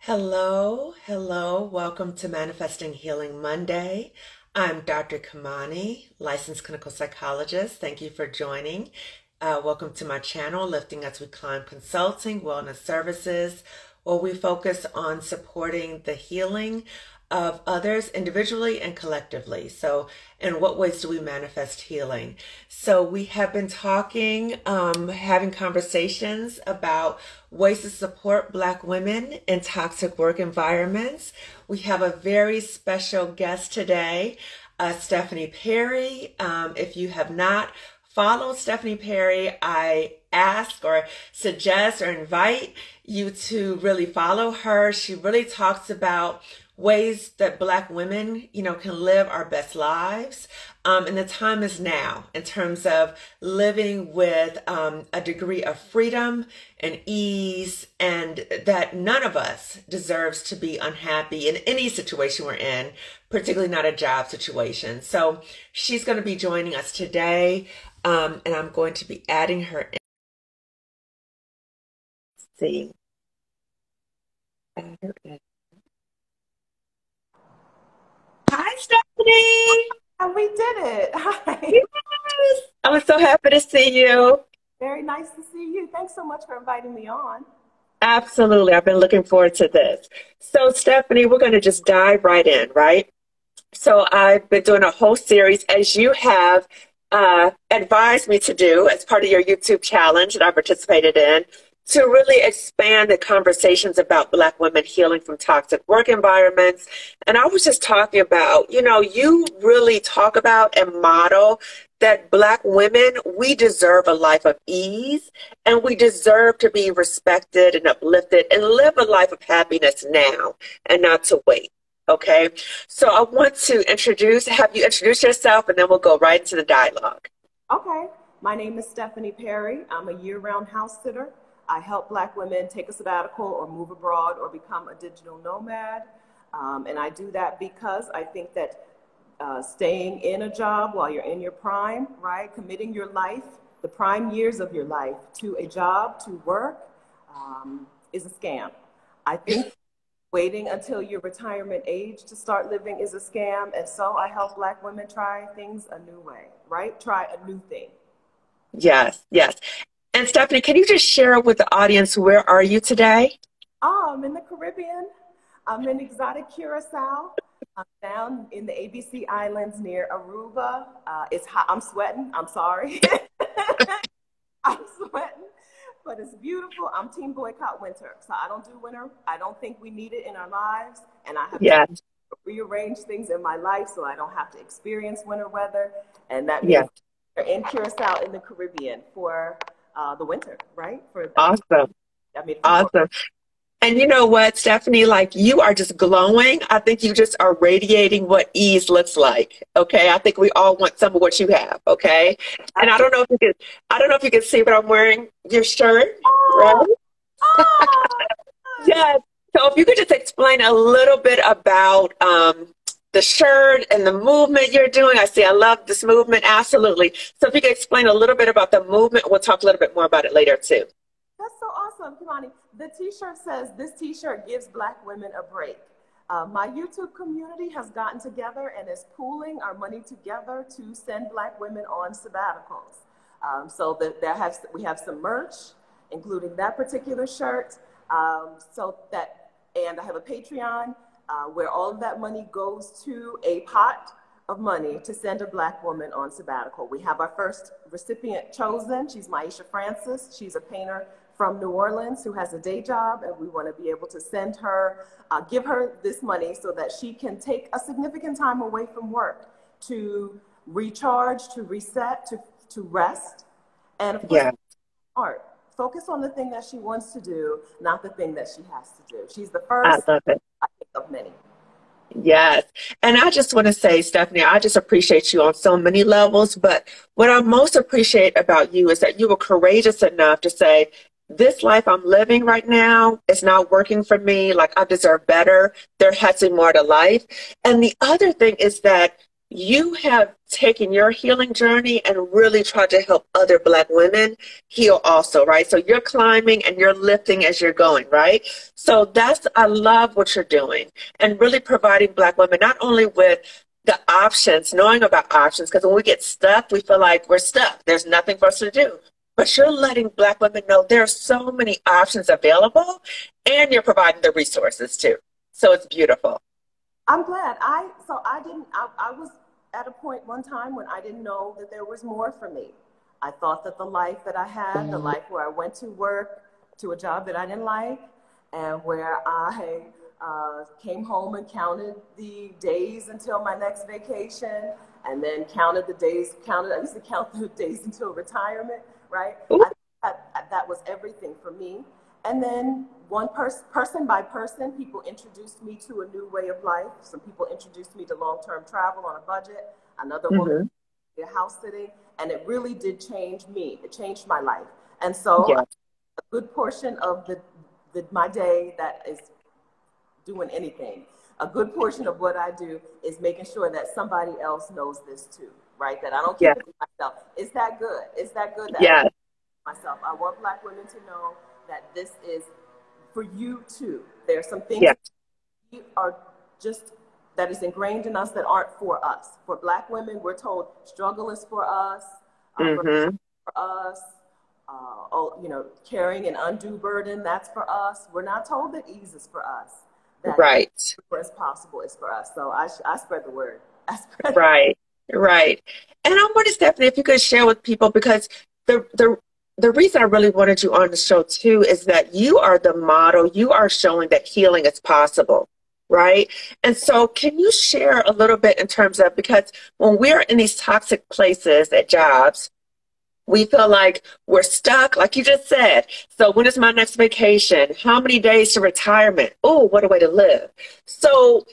Hello, hello. Welcome to Manifesting Healing Monday. I'm Dr. Kamani, licensed clinical psychologist. Thank you for joining. Welcome to my channel, Lifting as We Climb Consulting, Wellness Services, where we focus on supporting the healing of others individually and collectively. So in what ways do we manifest healing? So we have been talking, having conversations about ways to support Black women in toxic work environments. We have a very special guest today, Stephanie Perry. If you have not followed Stephanie Perry, I ask or suggest or invite you to really follow her. She really talks about ways that Black women, can live our best lives. And the time is now in terms of living with a degree of freedom and ease, and that none of us deserves to be unhappy in any situation we're in, particularly not a job situation. So she's going to be joining us today, and I'm going to be adding her in. Let's see. Add her in. Hi, Stephanie. And we did it. Hi. Yes. I'm so happy to see you. Very nice to see you. Thanks so much for inviting me on. Absolutely. I've been looking forward to this. So, Stephanie, we're going to just dive right in, right? So I've been doing a whole series, as you have advised me to do as part of your YouTube challenge that I participated in, to really expand the conversations about Black women healing from toxic work environments. And I was just talking about, you really talk about and model that Black women, we deserve a life of ease, and we deserve to be respected and uplifted and live a life of happiness now and not to wait. Okay. So I want to have you introduce yourself, and then we'll go right into the dialogue. Okay. My name is Stephanie Perry. I'm a year-round house sitter. I help Black women take a sabbatical or move abroad or become a digital nomad. And I do that because I think that staying in a job while you're in your prime, right, committing your life, the prime years of your life to a job, to work, is a scam. I think waiting until your retirement age to start living is a scam. And so I help Black women try things a new way, right? Try a new thing. Yes, yes. And Stephanie, can you just share with the audience, where are you today? I'm in the Caribbean. I'm in exotic Curacao. I'm down in the ABC Islands near Aruba. It's hot. I'm sweating. I'm sorry. I'm sweating, but it's beautiful. I'm team boycott winter. So I don't do winter. I don't think we need it in our lives. And I have to rearrange things in my life so I don't have to experience winter weather. And that means we're in Curacao in the Caribbean for the winter, right? Awesome. Awesome. And you know what, Stephanie, like, you are just glowing. I think you just are radiating what ease looks like. Okay. I think we all want some of what you have. Okay. And I don't know if you can see, but I'm wearing your shirt, right? Oh. Yes. So if you could just explain a little bit about the shirt and the movement you're doing. I love this movement. Absolutely. So if you could explain a little bit about the movement, we'll talk a little bit more about it later too. That's so awesome, Kimani. The t-shirt says, "This t-shirt gives Black women a break." My YouTube community has gotten together and is pooling our money together to send Black women on sabbaticals. So that we have some merch, including that particular shirt. And I have a Patreon where all of that money goes to a pot of money to send a Black woman on sabbatical. We have our first recipient chosen. She's Maisha Francis. She's a painter from New Orleans who has a day job, and we want to be able to send her, give her this money so that she can take a significant time away from work to recharge, to reset, to rest, and of course, art. Focus on the thing that she wants to do, not the thing that she has to do. She's the first, I think, of many. Yes. And I just want to say, Stephanie, I just appreciate you on so many levels. But what I most appreciate about you is that you were courageous enough to say, this life I'm living right now is not working for me. Like, I deserve better. There has to be more to life. And the other thing is that you have taken your healing journey and really tried to help other Black women heal also, right? So you're climbing and you're lifting as you're going, right? So I love what you're doing and really providing Black women not only with the options, knowing about options, because when we get stuck, we feel like we're stuck. There's nothing for us to do. But you're letting Black women know there are so many options available, and you're providing the resources too. So it's beautiful. I'm glad. I was at a point one time when I didn't know that there was more for me. I thought that the life that I had, the life where I went to work to a job that I didn't like, and where I came home and counted the days until my next vacation, and then I used to count the days until retirement, right? Ooh. That was everything for me. And then person by person, people introduced me to a new way of life. Some people introduced me to long-term travel on a budget. Another woman, house sitting, and it really did change me. It changed my life. And so Yeah. a good portion of my day that is doing anything, a good portion of what I do is making sure that somebody else knows this too, right? That I don't keep it to myself. Is that good? Is that good? That myself. I want Black women to know that this is for you too. There are some things that are just that is ingrained in us that aren't for us. For Black women, we're told struggle is for us, for us. Carrying an undue burden, that's for us. We're not told that ease is for us. That as possible is for us. So I spread the word. Right. And I wonder, Stephanie, if you could share with people, because the reason I really wanted you on the show too is that you are the model. You are showing that healing is possible, right? And so can you share a little bit in terms of, because when we're in these toxic places at jobs, we feel like we're stuck, like you just said. So when is my next vacation? How many days to retirement? Oh, what a way to live. So,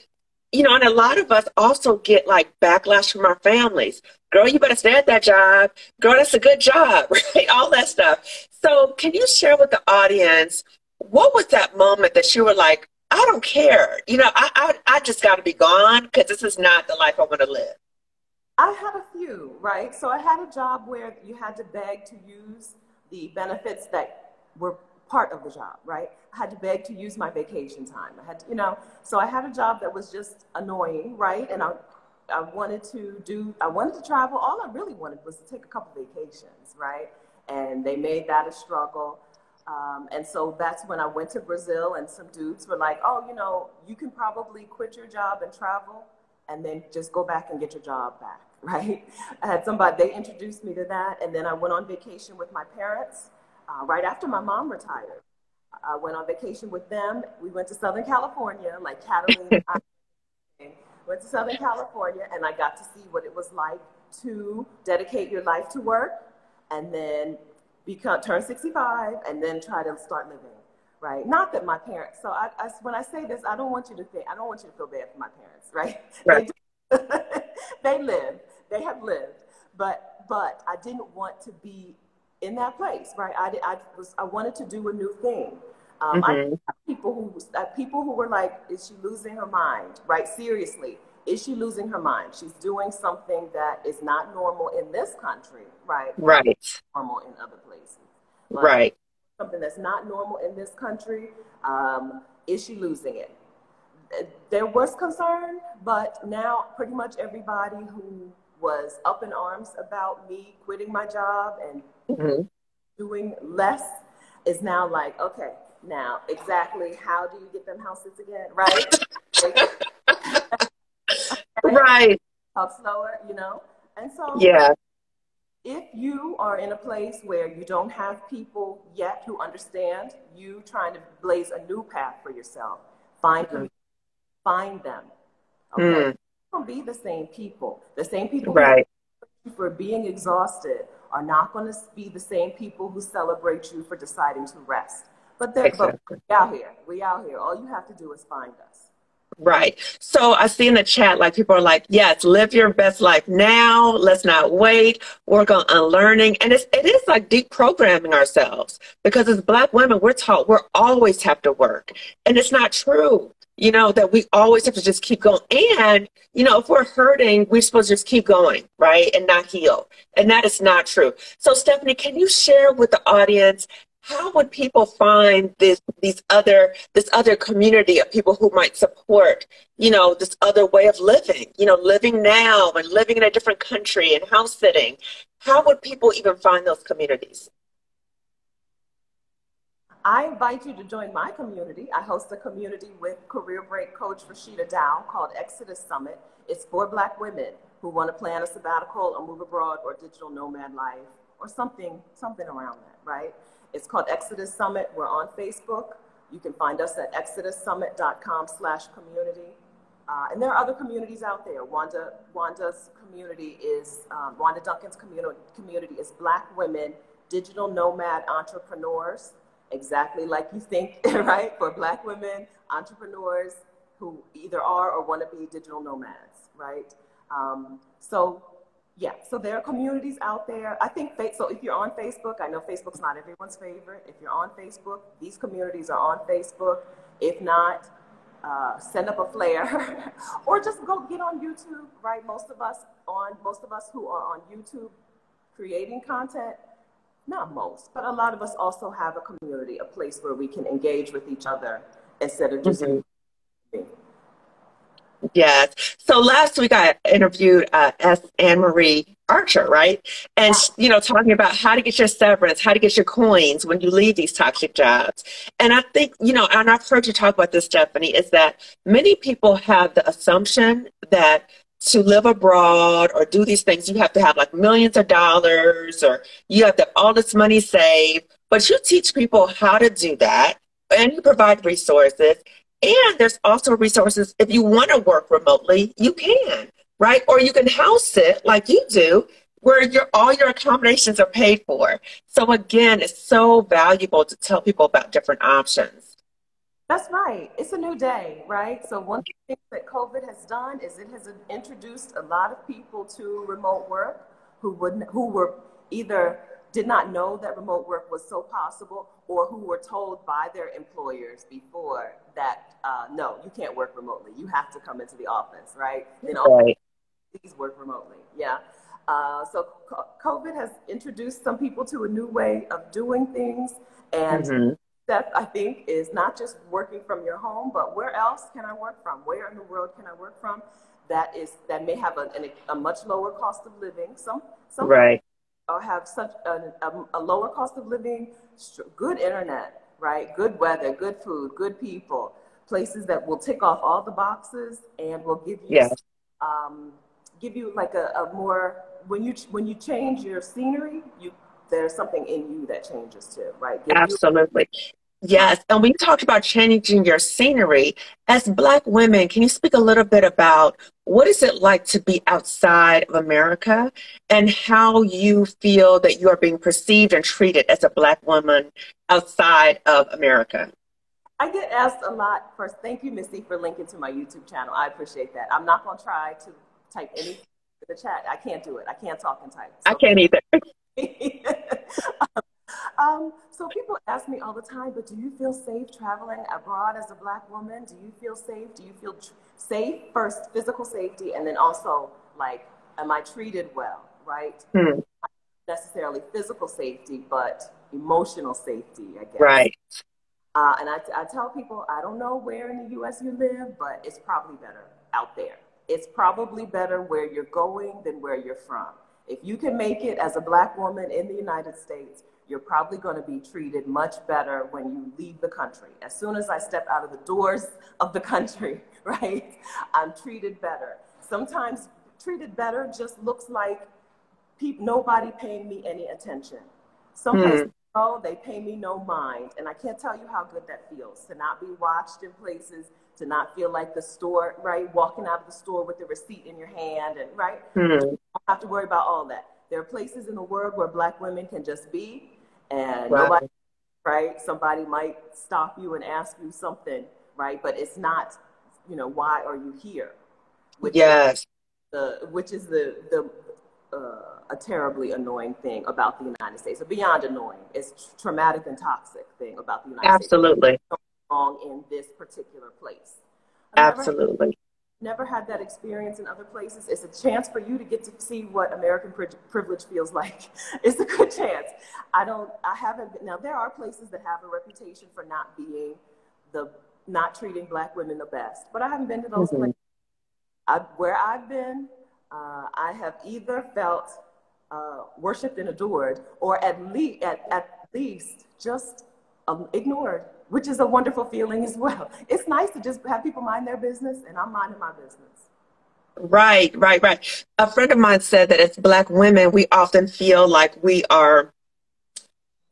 and a lot of us also get like backlash from our families. Girl, you better stay at that job. Girl, that's a good job, right? All that stuff. So can you share with the audience, what was that moment that you were like, I don't care. I just got to be gone because this is not the life I want to live. I had a few, right? So I had a job where you had to beg to use the benefits that were part of the job, right? I had to beg to use my vacation time. I had to, so I had a job that was just annoying, right? And I wanted to travel. All I really wanted was to take a couple vacations, right? And they made that a struggle. And so that's when I went to Brazil, and some dudes were like, oh, you can probably quit your job and travel and then just go back and get your job back, right? I had they introduced me to that. And then I went on vacation with my parents right after my mom retired. I went on vacation with them. We went to Southern California, like Catalina. Went to Southern California, and I got to see what it was like to dedicate your life to work and then turn 65 and then try to start living, right? Not that my parents, so when I say this, I don't want you to feel bad for my parents, right? Right. They have lived, but I didn't want to be in that place, right? I wanted to do a new thing. I have people who were like, is she losing her mind, right? Seriously, is she losing her mind? She's doing something that is not normal in this country, right? Right. Normal in other places. But right. Something that's not normal in this country, is she losing it? There was concern, but now pretty much everybody who was up in arms about me quitting my job and doing less is now like, okay, now exactly how do you get them houses again, right? Right. Talk slower, And so if you are in a place where you don't have people yet who understand you trying to blaze a new path for yourself, find them. Okay. Don't be the same people. The same people who for being exhausted are not going to be the same people who celebrate you for deciding to rest. But we out here. All you have to do is find us. Right. So I see in the chat, like people are like, yes, live your best life now. Let's not wait. Work on unlearning. And it is like deprogramming ourselves because as Black women, we're taught we're always have to work. And it's not true, that we always have to just keep going. And, if we're hurting, we're supposed to just keep going, right? And not heal. And that is not true. So Stephanie, can you share with the audience how would people find this other community of people who might support, this other way of living, living now and living in a different country and house sitting? How would people even find those communities? I invite you to join my community. I host a community with career break coach Roshida Dowe called Exodus Summit. It's for Black women who want to plan a sabbatical or move abroad or digital nomad life or something around that, right? It's called Exodus Summit. We're on Facebook. You can find us at exodussummit.com/community. And there are other communities out there. Wanda's community is, Wanda Duncan's community is Black women, digital nomad entrepreneurs, exactly like you think, right? For Black women, entrepreneurs who either are or want to be digital nomads, right? So there are communities out there. I think, so if you're on Facebook, I know Facebook's not everyone's favorite. If you're on Facebook, these communities are on Facebook. If not, send up a flare or just go get on YouTube, right? Most of us who are on YouTube creating content, not most, but a lot of us also have a community, a place where we can engage with each other instead of just Yes. So last week I interviewed Anne Marie Archer, right? And, talking about how to get your severance, how to get your coins when you leave these toxic jobs. And I think, and I've heard you talk about this, Stephanie, is that many people have the assumption that to live abroad or do these things, you have to have like millions of dollars or you have to have all this money saved. But you teach people how to do that and you provide resources. And there's also resources if you want to work remotely, you can, right? Or you can house sit like you do, where all your accommodations are paid for. So again, it's so valuable to tell people about different options. That's right. It's a new day, right? So one thing that COVID has done is it has introduced a lot of people to remote work who were either did not know that remote work was so possible or who were told by their employers before that, no, you can't work remotely. You have to come into the office, right? Then all these work remotely. Yeah. So COVID has introduced some people to a new way of doing things. And that I think is not just working from your home, but where else can I work from? Where in the world can I work from? That may have a much lower cost of living. Some right. Or have such a lower cost of living, good internet, right? Good weather, good food, good people, places that will tick off all the boxes and will give you, give you like a more, when you change your scenery, there's something in you that changes too, right? Absolutely. Yes. And we talked about changing your scenery. As Black women, can you speak a little bit about what is it like to be outside of America and how you feel that you are being perceived and treated as a Black woman outside of America? I get asked a lot. First, thank you, Missy, for linking to my YouTube channel. I appreciate that. I'm not going to try to type anything in the chat. I can't do it. I can't talk and type. So. I can't either. So people ask me all the time, but do you feel safe traveling abroad as a Black woman? Do you feel safe? Do you feel safe? First, physical safety, and then also, like, am I treated well, right? Not necessarily physical safety, but emotional safety, I guess. Right. And I tell people, I don't know where in the U.S. you live, but it's probably better out there. It's probably better where you're going than where you're from. If you can make it as a Black woman in the United States, you're probably going to be treated much better when you leave the country. As soon as I step out of the doors of the country, right, I'm treated better. Sometimes treated better just looks like nobody paying me any attention. Sometimes they pay me no mind. And I can't tell you how good that feels to not be watched in places, to not feel like the store, right, walking out of the store with the receipt in your hand, and right, you don't have to worry about all that. There are places in the world where Black women can just be, and nobody, right, somebody might stop you and ask you something, right, but it's not you know, why are you here? Which Yes, is a terribly annoying thing about the United States, or beyond annoying, it's traumatic and toxic thing about the United States. absolutely. Wrong in this particular place. I've Absolutely. never had that experience in other places. It's a chance for you to get to see what American privilege feels like. It's a good chance. I haven't been, now there are places that have a reputation for not treating Black women the best, but I haven't been to those places. Where I've been, I have either felt worshipped and adored, or at least just ignored, which is a wonderful feeling as well. It's nice to just have people mind their business, and I'm minding my business. Right, right, right. A friend of mine said that as Black women, we often feel like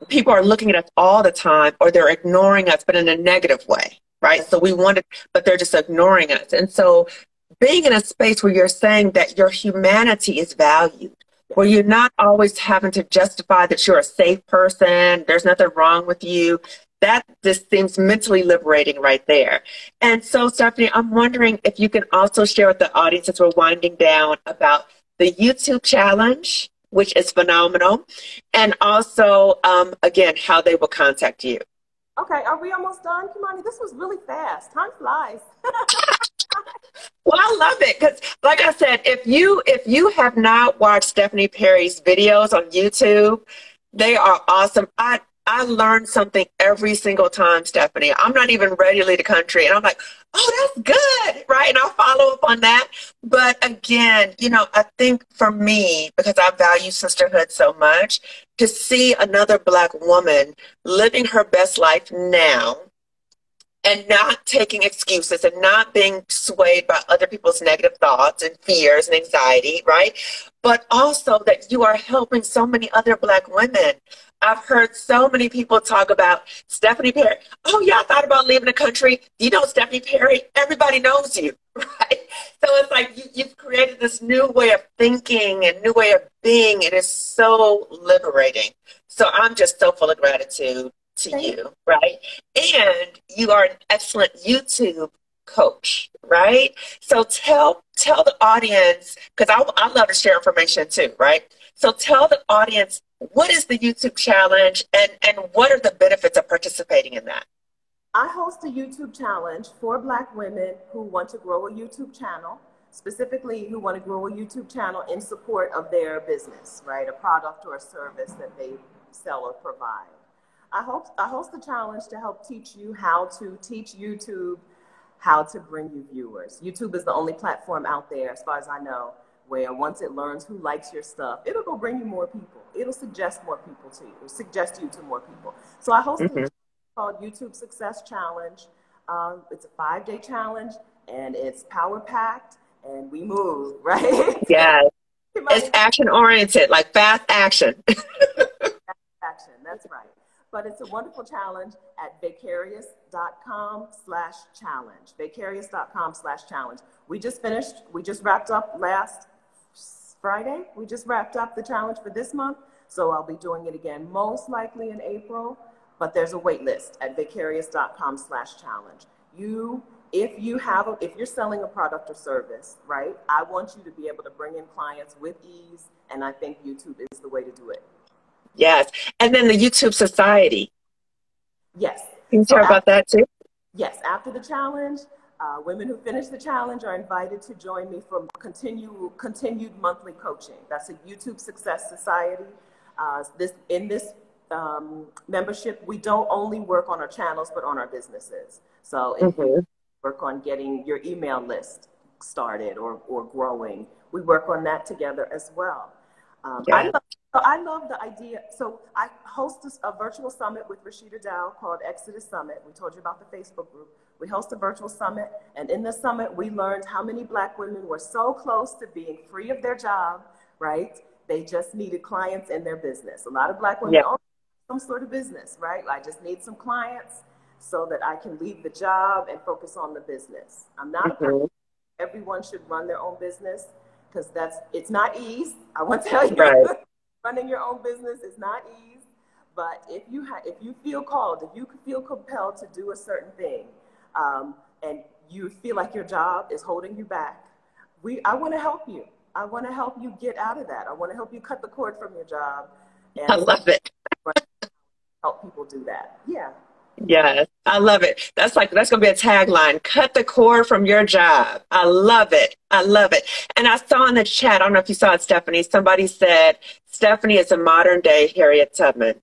people are looking at us all the time, or they're ignoring us, but in a negative way, right? So we want it, but they're just ignoring us. And so being in a space where you're saying that your humanity is valued, where you're not always having to justify that you're a safe person, there's nothing wrong with you, that just seems mentally liberating right there. And so, Stephanie, I'm wondering if you can also share with the audience, as we're winding down, about the YouTube challenge, which is phenomenal, and also, again, how they will contact you. Okay, are we almost done, Kimani? This was really fast. Time flies. Well, I love it because, like I said, if you have not watched Stephanie Perry's videos on YouTube, they are awesome. I learn something every single time, Stephanie. I'm not even ready to leave the country, and I'm like, oh, that's good, right? And I'll follow up on that. But again, you know, I think for me, because I value sisterhood so much, to see another Black woman living her best life now, and not taking excuses and not being swayed by other people's negative thoughts and fears and anxiety, right? But also that you are helping so many other Black women. I've heard so many people talk about Stephanie Perry. Oh, yeah, I thought about leaving the country. You know Stephanie Perry? Everybody knows you, right? So it's like you've created this new way of thinking and new way of being. It is so liberating. So I'm just so full of gratitude to you, right? And you are an excellent YouTube coach, right? So tell the audience, because I love to share information too, right? So tell the audience, what is the YouTube challenge, and what are the benefits of participating in that? I host a YouTube challenge for Black women who want to grow a YouTube channel, specifically who want to grow a YouTube channel in support of their business, right? A product or a service that they sell or provide. I host the challenge to help teach you how to teach YouTube how to bring you viewers. YouTube is the only platform out there, as far as I know, where once it learns who likes your stuff, it'll go bring you more people. It'll suggest more people to you, or suggest you to more people. So I host a challenge called YouTube Success Challenge. It's a 5-day challenge, and it's power-packed, and we move, right? Yeah, it's action-oriented, like fast action. Action, that's right. But it's a wonderful challenge at vicarious.com/challenge. Vicarious.com/challenge. We just wrapped up last Friday. We just wrapped up the challenge for this month. So I'll be doing it again, most likely in April. But there's a wait list at vicarious.com/challenge. If you're selling a product or service, right, I want you to be able to bring in clients with ease. And I think YouTube is the way to do it. Yes. And then the YouTube Society. Yes. Can you talk about that too? Yes. After the challenge, women who finish the challenge are invited to join me for continued monthly coaching. That's a YouTube Success Society. In this membership, we don't only work on our channels, but on our businesses. So if you work on getting your email list started or growing, we work on that together as well. I love the idea. So I host a virtual summit with Roshida Dowe called Exodus Summit. We told you about the Facebook group. We host a virtual summit, and in the summit, we learned how many Black women were so close to being free of their job, right? They just needed clients in their business. A lot of Black women own some sort of business, right? I just need some clients so that I can leave the job and focus on the business. I'm not a person. Everyone should run their own business, because it's not ease. I want to tell you, running your own business is not ease. But if you feel called, if you feel compelled to do a certain thing, and you feel like your job is holding you back, I want to help you. I want to help you get out of that. I want to help you cut the cord from your job. And I love it. help people do that. Yeah. Yes, I love it. That's gonna be a tagline. Cut the cord from your job. I love it. I love it. And I saw in the chat, I don't know if you saw it, Stephanie, somebody said Stephanie is a modern day Harriet Tubman.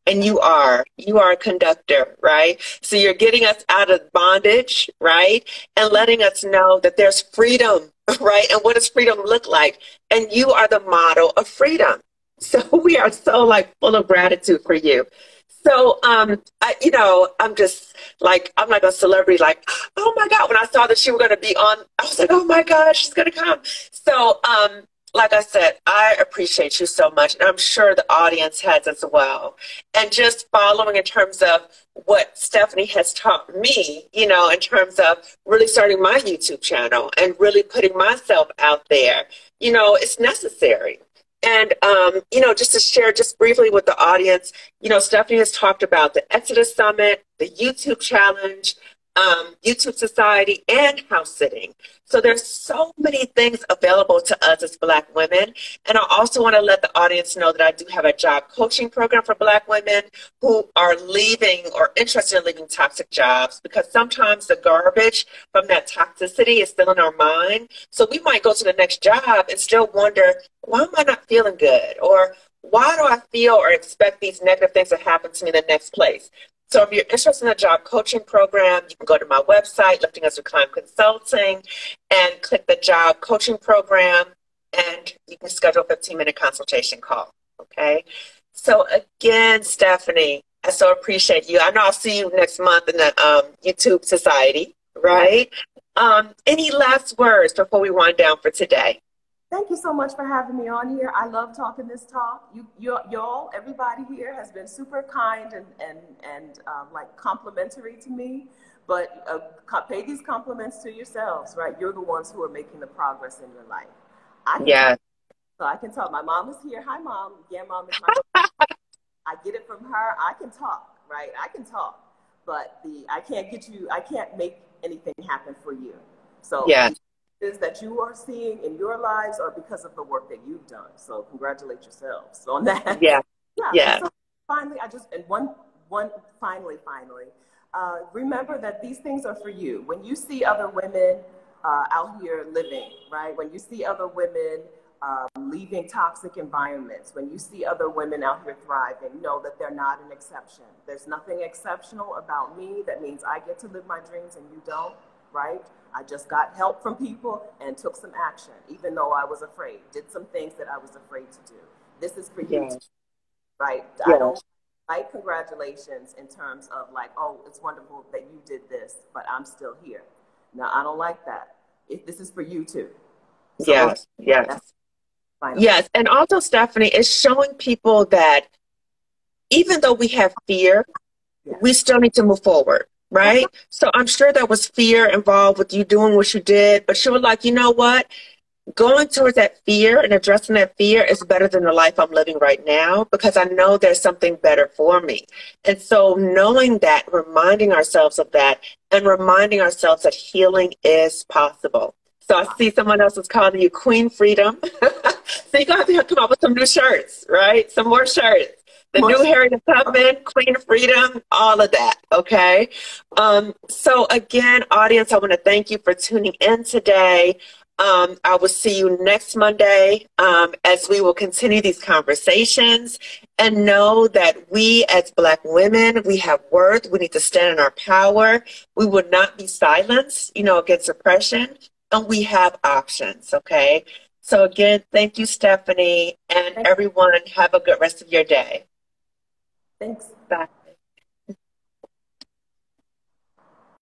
And you are a conductor, right? So you're getting us out of bondage, right? And letting us know that there's freedom, right? And what does freedom look like? And you are the model of freedom. So we are so like full of gratitude for you. So, I'm just like, I'm like a celebrity, like, oh my God, when I saw that she was going to be on, I was like, oh my God, she's going to come. So, like I said, I appreciate you so much. And I'm sure the audience has as well. And just following in terms of what Stephanie has taught me, in terms of really starting my YouTube channel and really putting myself out there, it's necessary. And, just to share just briefly with the audience, Stephanie has talked about the Exodus Summit, the YouTube Challenge, YouTube Society, and house sitting. So there's so many things available to us as Black women. And I also want to let the audience know that I do have a job coaching program for Black women who are leaving or interested in leaving toxic jobs, because sometimes the garbage from that toxicity is still in our mind. So we might go to the next job and still wonder, why am I not feeling good? Or why do I feel or expect these negative things to happen to me in the next place? So if you're interested in a job coaching program, you can go to my website, Lifting Us with Climb Consulting, and click the job coaching program, and you can schedule a 15-minute consultation call, okay? So again, Stephanie, I so appreciate you. I know I'll see you next month in the YouTube Society, right? Any last words before we wind down for today? Thank you so much for having me on here. I love talking this talk. Y'all, everybody here has been super kind and like complimentary to me. But pay these compliments to yourselves, right? You're the ones who are making the progress in your life. So I can talk. My mom is here. Hi, Mom. Yeah, Mom is my I get it from her. I can talk, right? I can talk. But I can't make anything happen for you. So yeah. Is that you are seeing in your lives are because of the work that you've done. So congratulate yourselves on that. Yeah. Yeah. So finally, finally, remember that these things are for you. When you see other women out here living, right? When you see other women leaving toxic environments, when you see other women out here thriving, know that they're not an exception. There's nothing exceptional about me. That means I get to live my dreams and you don't, right? I just got help from people and took some action, even though I was afraid, did some things that I was afraid to do. This is for you, right? Yes. I don't like congratulations in terms of like, oh, it's wonderful that you did this, but I'm still here. No, I don't like that. This is for you too. So yes. And also, Stephanie, is showing people that even though we have fear, we still need to move forward. Right? So I'm sure there was fear involved with you doing what you did, but she was like, you know what? Going towards that fear and addressing that fear is better than the life I'm living right now, because I know there's something better for me. And so knowing that, reminding ourselves of that, and reminding ourselves that healing is possible. So I see someone else is calling you Queen Freedom. So you're going to have to come up with some new shirts, right? Some more shirts. The new Harriet Tubman, Queen of Freedom, all of that, okay? So again, audience, I want to thank you for tuning in today. I will see you next Monday as we will continue these conversations, and know that we as Black women, we have worth. We need to stand in our power. We will not be silenced, against oppression, and we have options, okay? So again, thank you, Stephanie, and everyone, have a good rest of your day. Thanks. Bye.